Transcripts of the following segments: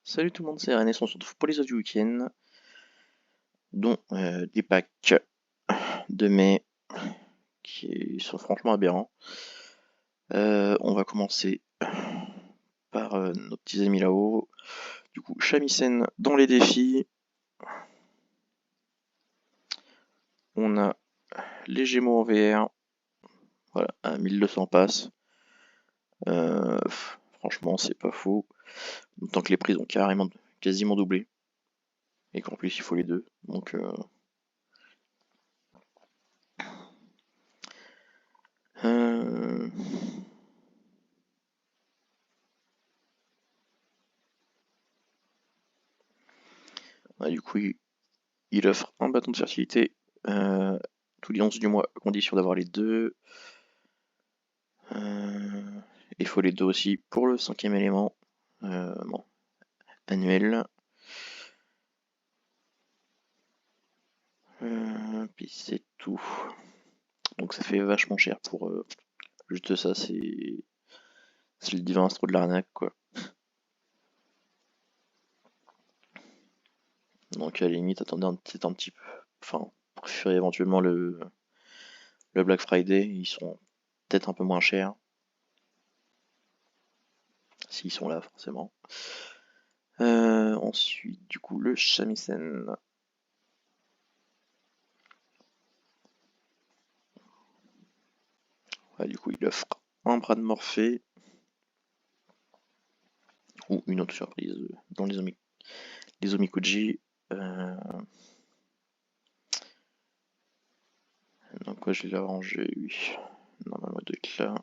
Salut tout le monde, c'est René, on se retrouve pour les autres du week-end, dont des packs de mai qui sont franchement aberrants. On va commencer par nos petits amis là-haut. Du coup, Shamisen dans les défis. On a les Gémeaux en VR, voilà, à 1200 passes. Franchement, c'est pas faux. Tant que les prix ont quasiment doublé. Et qu'en plus, il faut les deux. Donc, euh, du coup, il offre un bâton de fertilité tous les 11 du mois, à condition d'avoir les deux. Il faut les deux aussi pour le 5e élément bon, annuel. Puis c'est tout. Donc ça fait vachement cher pour juste ça, c'est le divin astro de l'arnaque quoi. Donc à la limite, attendez peut-être un petit peu. Enfin, préférez éventuellement le Black Friday, ils sont peut-être un peu moins chers. S'ils sont là, forcément. Ensuite, du coup, le Shamisen. Ouais, du coup, il offre un bras de Morphée ou une autre surprise dans les Omikuji. Donc, ouais, je l'ai arrangé, oui. Normalement, il doit être là.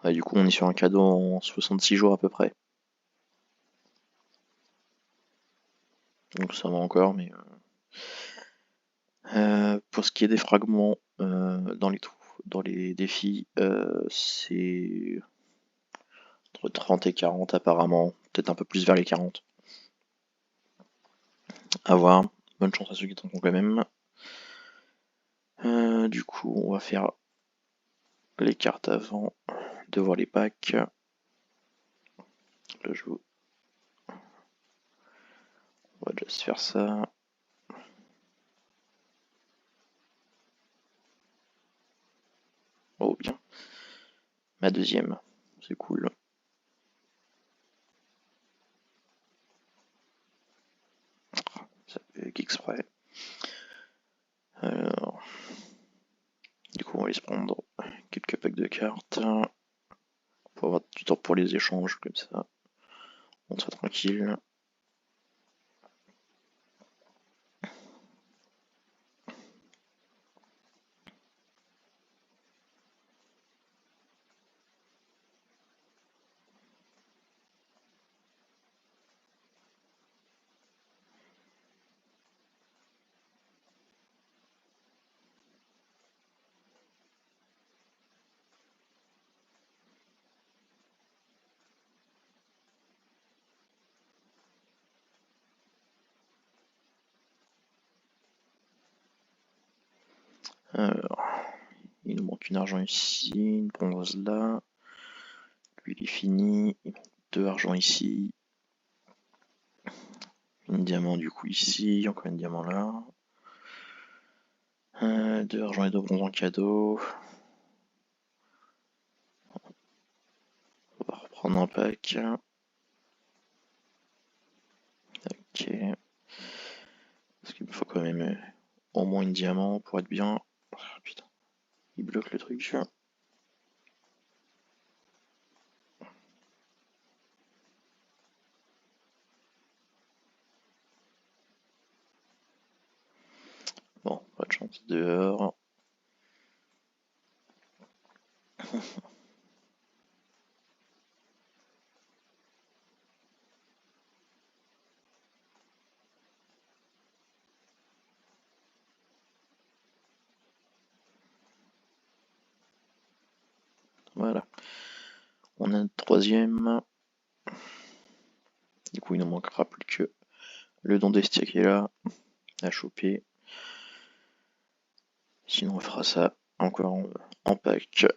Ouais, du coup, on est sur un cadeau en 66 jours à peu près. Donc, ça va encore, mais. Pour ce qui est des fragments dans les défis, c'est entre 30 et 40 apparemment, peut-être un peu plus vers les 40. À voir. Bonne chance à ceux qui tenteront quand même. Du coup, on va faire les cartes avant de voir les packs. Là, on va déjà se faire ça. Oh, bien. Ma deuxième, c'est cool. Ça fait exprès. Alors, du coup, on va aller se prendre quelques packs de cartes pour avoir du temps pour les échanges, comme ça, on sera tranquille. Alors, il nous manque une argent ici, une bronze là. Lui, il est fini. Il manque 2 argent ici. Une diamant du coup ici, encore une diamant là. 2 argent et 2 bronze en cadeau. On va reprendre un pack. Ok. Parce qu'il me faut quand même au moins une diamant pour être bien. Ah, putain, il bloque le truc. Bon, pas de chance dehors. Voilà. On a une troisième. Du coup, il ne manquera plus que le don d'Estia qui est là à choper. Sinon, on fera ça encore en pack.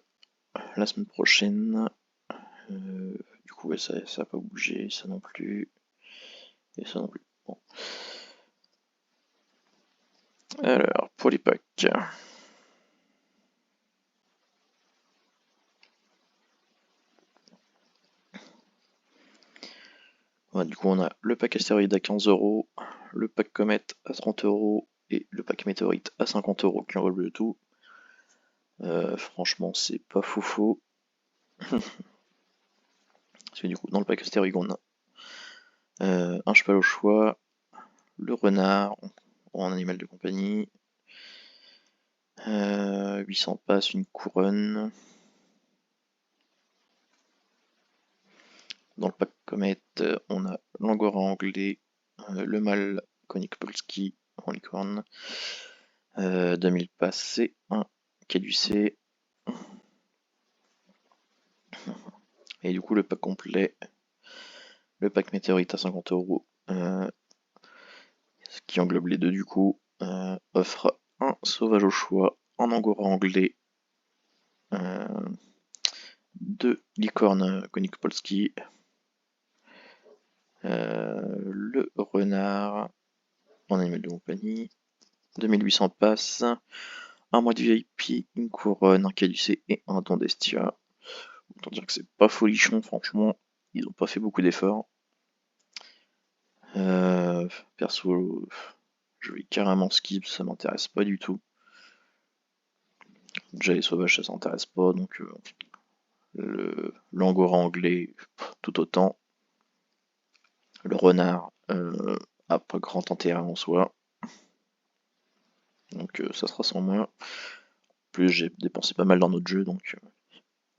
la semaine prochaine. Du coup, ouais, ça n'a pas bougé, ça non plus. Et ça non plus. Bon. Alors, pour les packs. Ouais, du coup, on a le pack astéroïde à 15€, le pack comète à 30€ et le pack météorite à 50€ qui enveloppe le tout. Franchement, c'est pas faux. Parce que du coup, dans le pack astéroïde, on a un cheval au choix, le renard en animal de compagnie, 800 passes, une couronne. Dans le pack comète, on a l'angora anglais, le mâle Konik-Polski en licorne, 2000 passes, c'est un caducé. Et du coup, le pack complet, le pack météorite à 50€, ce qui englobe les deux du coup, offre un sauvage au choix, un angora anglais, deux licornes Konik-Polski, le renard en animal de compagnie, 2800 passes, un mois de VIP, une couronne, un caducé et un don d'Estia. Autant dire que c'est pas folichon, franchement, ils ont pas fait beaucoup d'efforts. Perso, je vais carrément skip, ça m'intéresse pas du tout. Déjà les sauvages ça s'intéresse pas, donc l'angora anglais tout autant. Le renard a pas grand intérêt en soi, donc ça sera sans moi. En plus j'ai dépensé pas mal dans notre jeu, donc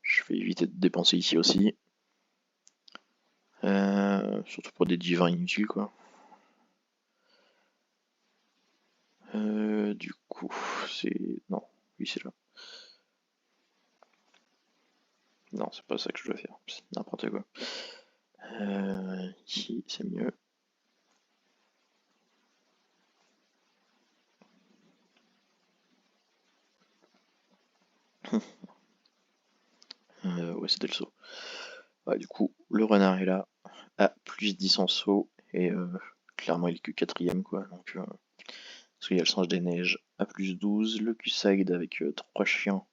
je vais éviter de dépenser ici aussi. Surtout pour des divins inutiles quoi. Du coup, c'est... Non, oui c'est là. Non, c'est pas ça que je dois faire, c'est n'importe quoi. Ici, c'est mieux. Ouais, c'était le saut. Ouais, du coup, le renard est là, à plus 10 en saut, et clairement il est que 4ème quoi. Donc, parce qu'il y a le singe des neiges à plus 12, le Q-Side avec 3 chiens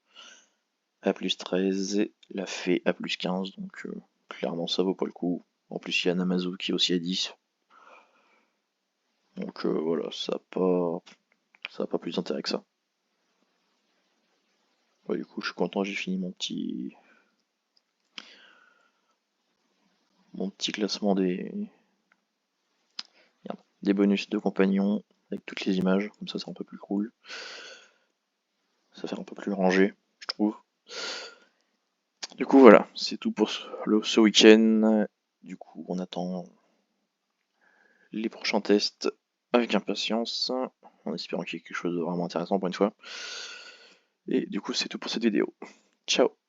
à plus 13, et la fée à plus 15, donc clairement ça vaut pas le coup. En plus il y a Namazu qui est aussi à 10. Donc voilà, ça a pas plus d'intérêt que ça. Ouais, du coup je suis content, j'ai fini mon petit classement des bonus de compagnons avec toutes les images, comme ça c'est un peu plus cool. Ça fait un peu plus rangé, je trouve. Du coup voilà, c'est tout pour ce week-end. Du coup on attend les prochains tests avec impatience, en espérant qu'il y ait quelque chose de vraiment intéressant pour une fois. Et du coup c'est tout pour cette vidéo. Ciao!